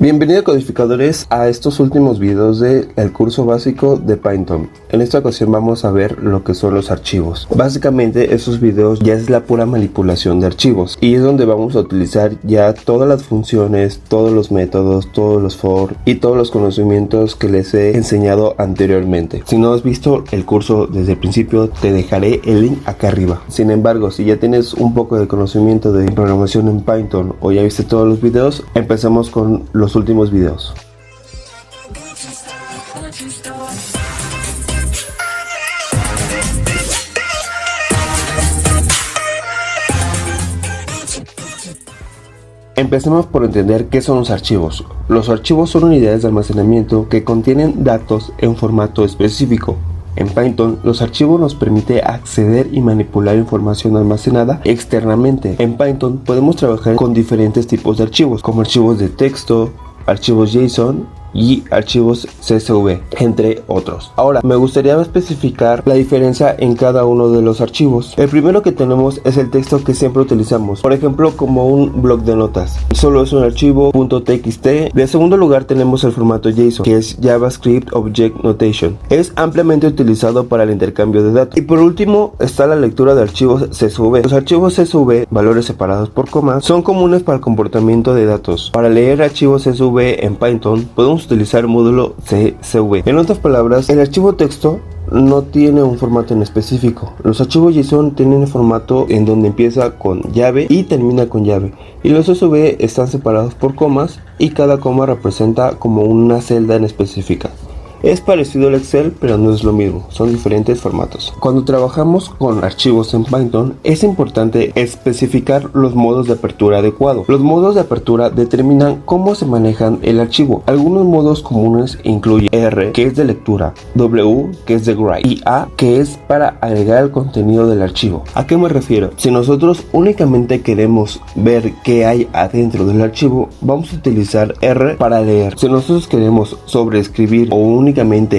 Bienvenidos codificadores a estos últimos videos del curso básico de Python. En esta ocasión vamos a ver lo que son los archivos. Básicamente estos videos ya es la pura manipulación de archivos y es donde vamos a utilizar ya todas las funciones, todos los métodos, todos los for y todos los conocimientos que les he enseñado anteriormente. Si no has visto el curso desde el principio, te dejaré el link acá arriba. Sin embargo, si ya tienes un poco de conocimiento de programación en Python o ya viste todos los videos, empezamos con los últimos videos. Empecemos por entender qué son los archivos. Los archivos son unidades de almacenamiento que contienen datos en formato específico. En Python, los archivos nos permiten acceder y manipular información almacenada externamente. En Python podemos trabajar con diferentes tipos de archivos, como archivos de texto, archivos JSON y archivos CSV, entre otros. Ahora, me gustaría especificar la diferencia en cada uno de los archivos. El primero que tenemos es el texto que siempre utilizamos, por ejemplo, como un bloc de notas. Solo es un archivo .txt. De segundo lugar tenemos el formato JSON, que es JavaScript Object Notation. Es ampliamente utilizado para el intercambio de datos. Y por último está la lectura de archivos CSV. Los archivos CSV, valores separados por comas, son comunes para el comportamiento de datos. Para leer archivos CSV en Python podemos utilizar el módulo CSV. En otras palabras, el archivo texto no tiene un formato en específico. Los archivos JSON tienen un formato en donde empieza con llave y termina con llave, y los CSV están separados por comas y cada coma representa como una celda en específica. Es parecido al Excel, pero no es lo mismo, son diferentes formatos. Cuando trabajamos con archivos en Python, es importante especificar los modos de apertura adecuados. Los modos de apertura determinan cómo se manejan el archivo. Algunos modos comunes incluyen R, que es de lectura, W, que es de write, y A, que es para agregar el contenido del archivo. ¿A qué me refiero? Si nosotros únicamente queremos ver qué hay adentro del archivo, vamos a utilizar R para leer. Si nosotros queremos sobreescribir o únicamente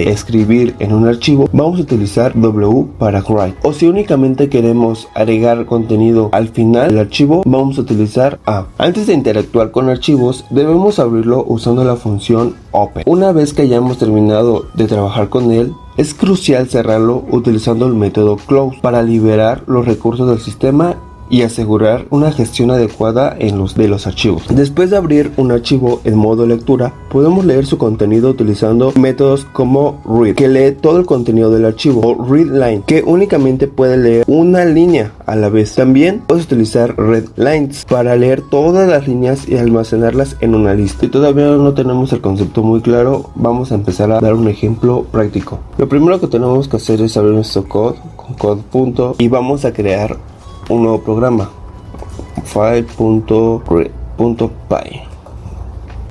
escribir en un archivo, vamos a utilizar W para write. O si únicamente queremos agregar contenido al final del archivo, vamos a utilizar A. Antes de interactuar con archivos, debemos abrirlo usando la función open. Una vez que hayamos terminado de trabajar con él, es crucial cerrarlo utilizando el método close para liberar los recursos del sistema y asegurar una gestión adecuada de los archivos. Después de abrir un archivo en modo lectura, podemos leer su contenido utilizando métodos como read, que lee todo el contenido del archivo, o readLine, que únicamente puede leer una línea a la vez. También puedes utilizar readLines para leer todas las líneas y almacenarlas en una lista. Si todavía no tenemos el concepto muy claro, vamos a empezar a dar un ejemplo práctico. Lo primero que tenemos que hacer es abrir nuestro code con code. Y vamos a crear un nuevo programa, file.py.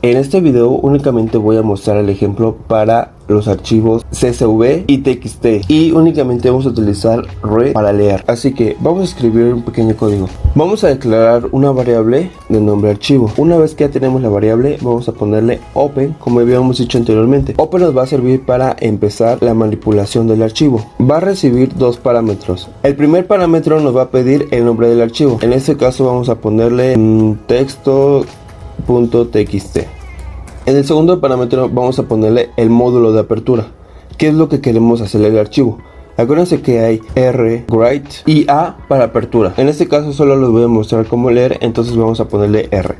En este video únicamente voy a mostrar el ejemplo para los archivos CSV y TXT, y únicamente vamos a utilizar read para leer. Así que vamos a escribir un pequeño código. Vamos a declarar una variable de nombre archivo. Una vez que ya tenemos la variable, vamos a ponerle open, como habíamos dicho anteriormente. Open nos va a servir para empezar la manipulación del archivo. Va a recibir dos parámetros. El primer parámetro nos va a pedir el nombre del archivo. En este caso vamos a ponerle texto.txt. En el segundo parámetro vamos a ponerle el módulo de apertura, que es lo que queremos hacerle al archivo. Acuérdense que hay R, write y A para apertura. En este caso solo les voy a mostrar cómo leer, entonces vamos a ponerle R.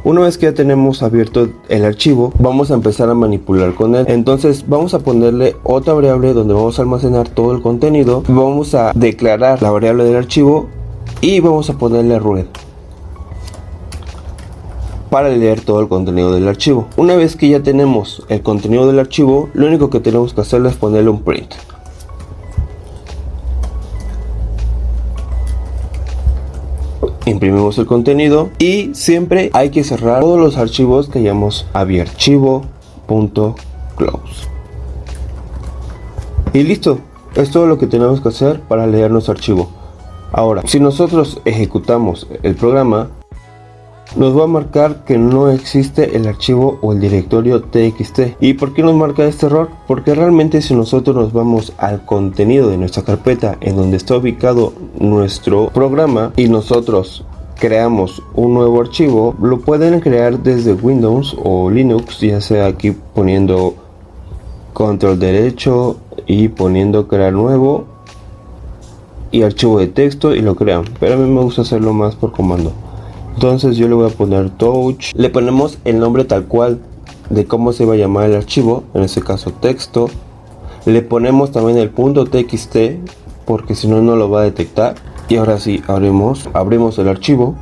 Una vez que ya tenemos abierto el archivo, vamos a empezar a manipular con él. Entonces vamos a ponerle otra variable donde vamos a almacenar todo el contenido. Vamos a declarar la variable del archivo y vamos a ponerle read para leer todo el contenido del archivo. Una vez que ya tenemos el contenido del archivo, lo único que tenemos que hacer es ponerle un print. Imprimimos el contenido y siempre hay que cerrar todos los archivos que hayamos abierto. Archivo.close. Y listo, es todo lo que tenemos que hacer para leer nuestro archivo. Ahora, si nosotros ejecutamos el programa, nos va a marcar que no existe el archivo o el directorio txt. ¿Y por qué nos marca este error? Porque realmente si nosotros nos vamos al contenido de nuestra carpeta en donde está ubicado nuestro programa y nosotros creamos un nuevo archivo, lo pueden crear desde Windows o Linux, ya sea aquí poniendo control derecho y poniendo crear nuevo y archivo de texto y lo crean, pero a mí me gusta hacerlo más por comando. Entonces yo le voy a poner touch, le ponemos el nombre tal cual de cómo se va a llamar el archivo, en este caso texto, le ponemos también el .txt porque si no, no lo va a detectar. Y ahora sí, abrimos el archivo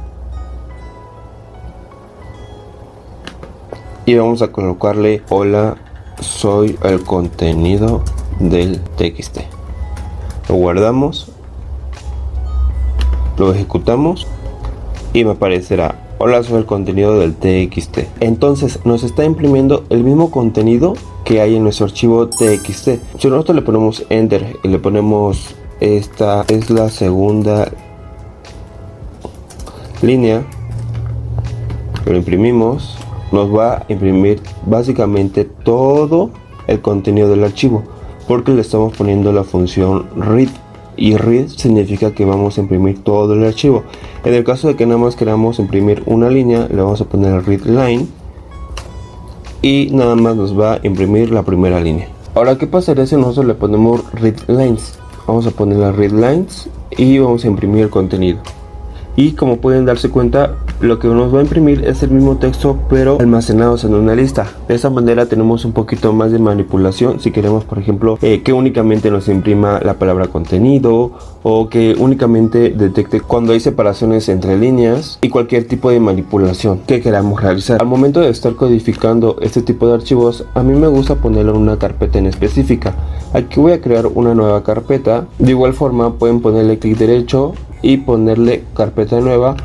y vamos a colocarle hola, soy el contenido del txt. Lo guardamos, lo ejecutamos y me aparecerá hola, soy el contenido del txt. Entonces nos está imprimiendo el mismo contenido que hay en nuestro archivo txt. Si nosotros le ponemos enter y le ponemos esta es la segunda línea, lo imprimimos, nos va a imprimir básicamente todo el contenido del archivo porque le estamos poniendo la función read, y read significa que vamos a imprimir todo el archivo. En el caso de que nada más queramos imprimir una línea, le vamos a poner read line y nada más nos va a imprimir la primera línea. Ahora, ¿qué pasaría si nosotros le ponemos read lines? Vamos a poner las read lines y vamos a imprimir el contenido. Y como pueden darse cuenta, lo que nos va a imprimir es el mismo texto pero almacenados en una lista. De esa manera tenemos un poquito más de manipulación si queremos, por ejemplo, que únicamente nos imprima la palabra contenido o que únicamente detecte cuando hay separaciones entre líneas y cualquier tipo de manipulación que queramos realizar. Al momento de estar codificando este tipo de archivos, a mí me gusta ponerlo en una carpeta en específica. Aquí voy a crear una nueva carpeta. De igual forma pueden ponerle clic derecho y ponerle carpeta nueva,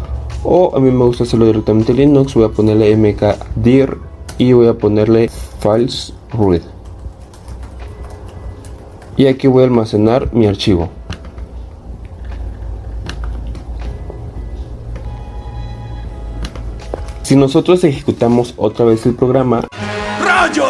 o a mí me gusta hacerlo directamente en Linux. Voy a ponerle mkdir y voy a ponerle files root y aquí voy a almacenar mi archivo. Si nosotros ejecutamos otra vez el programa,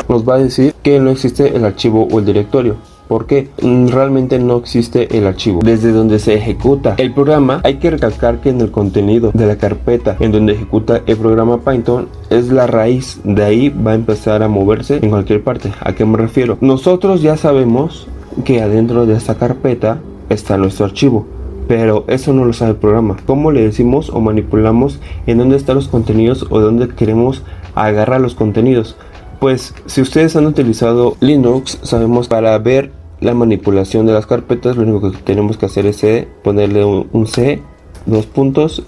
nos va a decir que no existe el archivo o el directorio. Porque realmente no existe el archivo desde donde se ejecuta el programa. Hay que recalcar que en el contenido de la carpeta en donde ejecuta el programa Python es la raíz, de ahí va a empezar a moverse en cualquier parte. ¿A qué me refiero? Nosotros ya sabemos que adentro de esta carpeta está nuestro archivo, pero eso no lo sabe el programa. ¿Cómo le decimos o manipulamos en dónde están los contenidos o dónde queremos agarrar los contenidos? Pues si ustedes han utilizado Linux, sabemos para ver la manipulación de las carpetas, lo único que tenemos que hacer es ponerle un C, dos puntos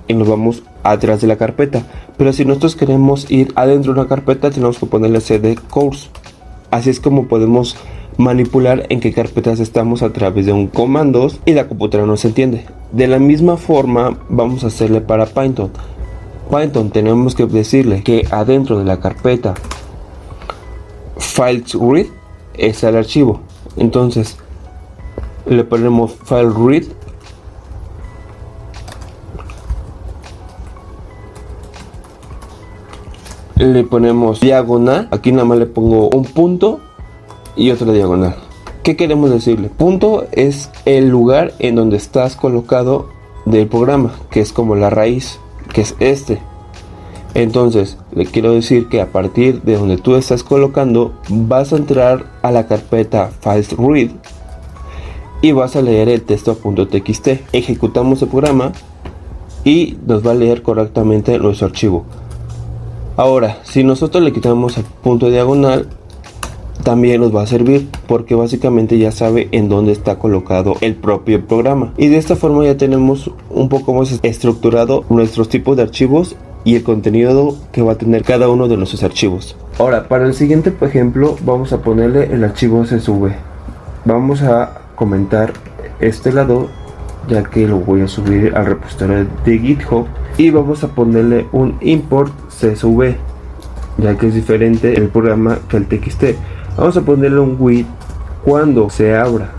y nos vamos atrás de la carpeta. Pero si nosotros queremos ir adentro de una carpeta, tenemos que ponerle cd course. Así es como podemos manipular en qué carpetas estamos a través de un comandos y la computadora nos entiende. De la misma forma vamos a hacerle para Python. Tenemos que decirle que adentro de la carpeta files read es el archivo. Entonces le ponemos file read le ponemos diagonal, aquí nada más le pongo un punto y otra diagonal. ¿Qué queremos decirle? Punto es el lugar en donde estás colocado del programa, que es como la raíz, que es este. Entonces le quiero decir que a partir de donde tú estás colocando, vas a entrar a la carpeta files read y vas a leer el texto.txt. Ejecutamos el programa y nos va a leer correctamente nuestro archivo. Ahora, si nosotros le quitamos el punto diagonal, también nos va a servir porque básicamente ya sabe en dónde está colocado el propio programa, y de esta forma ya tenemos un poco más estructurado nuestros tipos de archivos y el contenido que va a tener cada uno de nuestros archivos. Ahora, para el siguiente ejemplo vamos a ponerle el archivo CSV. Vamos a comentar este lado, ya que lo voy a subir al repositorio de GitHub, y vamos a ponerle un import CSV, ya que es diferente el programa que el txt. Vamos a ponerle un with cuando se abra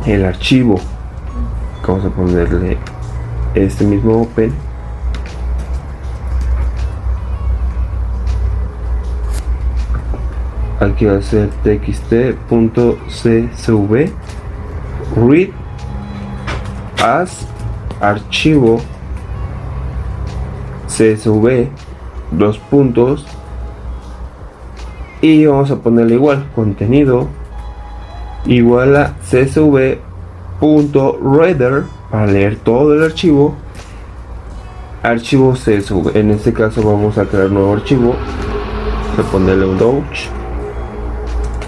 el archivo. Vamos a ponerle este mismo open. Aquí va a ser txt.csv read as archivo CSV, dos puntos, y vamos a ponerle igual contenido igual a csv.reader para leer todo el archivo, archivo CSV. En este caso vamos a crear un nuevo archivo, voy a ponerle un doc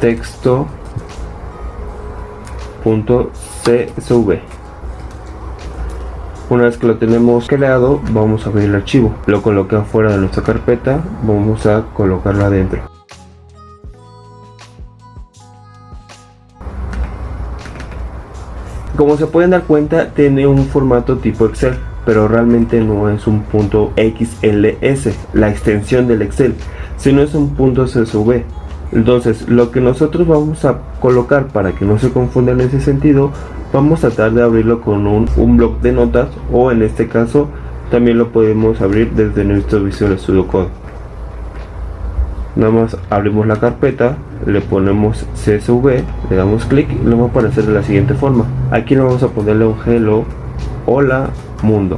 texto.csv. Una vez que lo tenemos creado, vamos a abrir el archivo, lo coloqué afuera de nuestra carpeta, vamos a colocarlo adentro. Como se pueden dar cuenta, tiene un formato tipo Excel, pero realmente no es un .xls, la extensión del Excel, sino es un .csv. Entonces, lo que nosotros vamos a colocar para que no se confunda en ese sentido, vamos a tratar de abrirlo con un bloc de notas, o en este caso también lo podemos abrir desde nuestro Visual Studio Code. Nada más abrimos la carpeta, le ponemos CSV, le damos clic y lo va a aparecer de la siguiente forma. Aquí le vamos a ponerle un hello, hola mundo,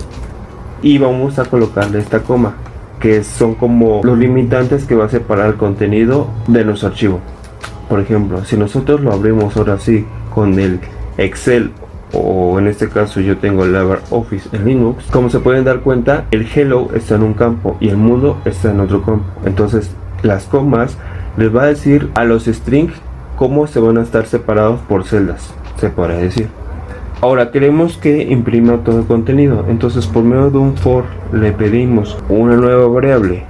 y vamos a colocarle esta coma, que son como los limitantes que va a separar el contenido de nuestro archivo. Por ejemplo, si nosotros lo abrimos ahora sí con el Excel, o en este caso yo tengo el LibreOffice en Linux, como se pueden dar cuenta, el hello está en un campo y el mundo está en otro campo. Entonces las comas les va a decir a los strings cómo se van a estar separados por celdas, se podría decir. Ahora queremos que imprima todo el contenido, entonces por medio de un for le pedimos una nueva variable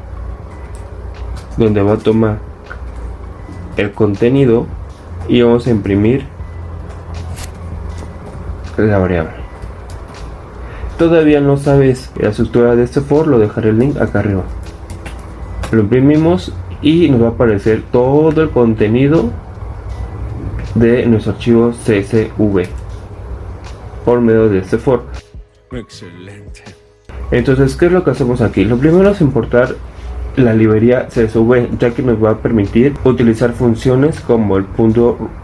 donde va a tomar el contenido y vamos a imprimir la variable. Todavía no sabes la estructura de este for, lo dejaré el link acá arriba. Lo imprimimos y nos va a aparecer todo el contenido de nuestro archivo CSV por medio de este for. Excelente. Entonces, ¿qué es lo que hacemos aquí? Lo primero es importar la librería CSV, ya que nos va a permitir utilizar funciones como el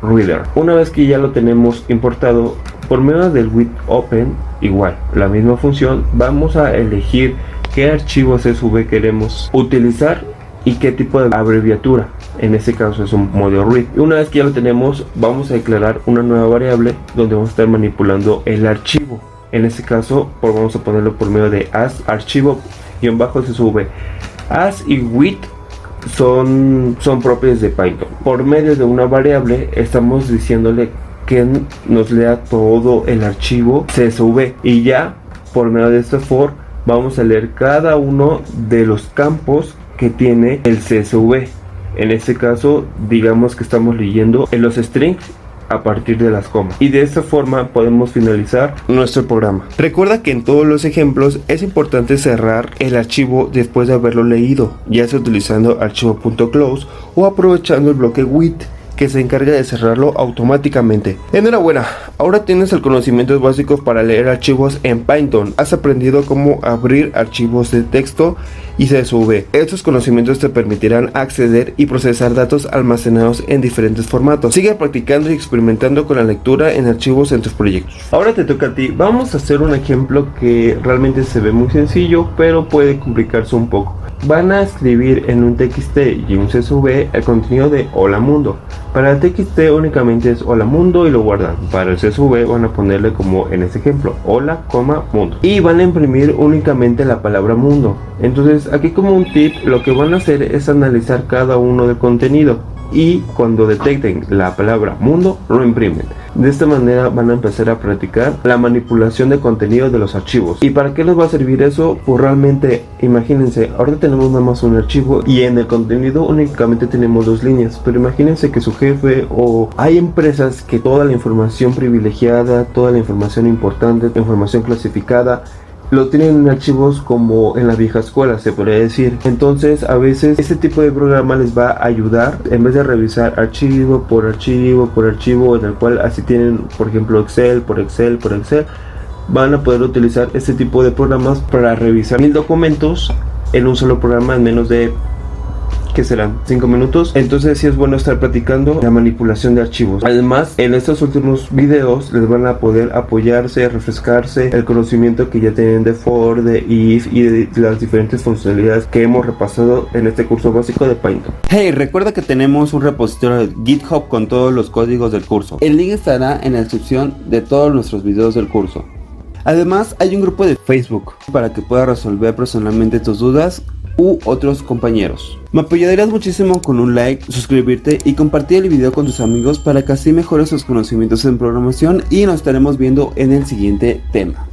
.reader. Una vez que ya lo tenemos importado, por medio del with open, igual, la misma función, vamos a elegir qué archivo CSV queremos utilizar y qué tipo de abreviatura. En este caso es un modo read. Y una vez que ya lo tenemos, vamos a declarar una nueva variable donde vamos a estar manipulando el archivo. En este caso vamos a ponerlo por medio de as archivo-csv. As y with son propios de Python. Por medio de una variable estamos diciéndole que nos lea todo el archivo CSV, y ya por medio de este for vamos a leer cada uno de los campos que tiene el CSV. En este caso, digamos que estamos leyendo en los strings a partir de las comas, y de esta forma podemos finalizar nuestro programa. Recuerda que en todos los ejemplos es importante cerrar el archivo después de haberlo leído, ya sea utilizando archivo.close o aprovechando el bloque with, que se encarga de cerrarlo automáticamente. Enhorabuena, ahora tienes el conocimientos básicos para leer archivos en Python. Has aprendido cómo abrir archivos de texto y CSV. Estos conocimientos te permitirán acceder y procesar datos almacenados en diferentes formatos. Sigue practicando y experimentando con la lectura en archivos en tus proyectos. Ahora te toca a ti. Vamos a hacer un ejemplo que realmente se ve muy sencillo, pero puede complicarse un poco. Van a escribir en un TXT y un CSV el contenido de Hola Mundo. Para el TXT únicamente es Hola Mundo y lo guardan. Para el CSV van a ponerle, como en este ejemplo, Hola, mundo. Y van a imprimir únicamente la palabra mundo. Entonces aquí, como un tip, lo que van a hacer es analizar cada uno del contenido, y cuando detecten la palabra mundo lo imprimen. De esta manera van a empezar a practicar la manipulación de contenido de los archivos. ¿Y para qué les va a servir eso? Pues realmente, imagínense, ahorita tenemos nada más un archivo y en el contenido únicamente tenemos dos líneas, pero imagínense que su jefe, o hay empresas que toda la información privilegiada, toda la información importante, información clasificada, lo tienen en archivos como en la vieja escuela, se podría decir. Entonces a veces este tipo de programa les va a ayudar, en vez de revisar archivo por archivo por archivo, en el cual así tienen, por ejemplo, Excel por Excel por Excel, van a poder utilizar este tipo de programas para revisar 1000 documentos en un solo programa en menos de que serán 5 minutos. Entonces sí es bueno estar platicando la manipulación de archivos. Además, en estos últimos videos les van a poder apoyarse, refrescarse el conocimiento que ya tienen de for, de if y de las diferentes funcionalidades que hemos repasado en este curso básico de Python. Hey, recuerda que tenemos un repositorio de GitHub con todos los códigos del curso. El link estará en la descripción de todos nuestros videos del curso. Además, hay un grupo de Facebook para que puedas resolver personalmente tus dudas u otros compañeros. Me apoyarías muchísimo con un like, suscribirte y compartir el video con tus amigos para que así mejores tus conocimientos en programación y nos estaremos viendo en el siguiente tema.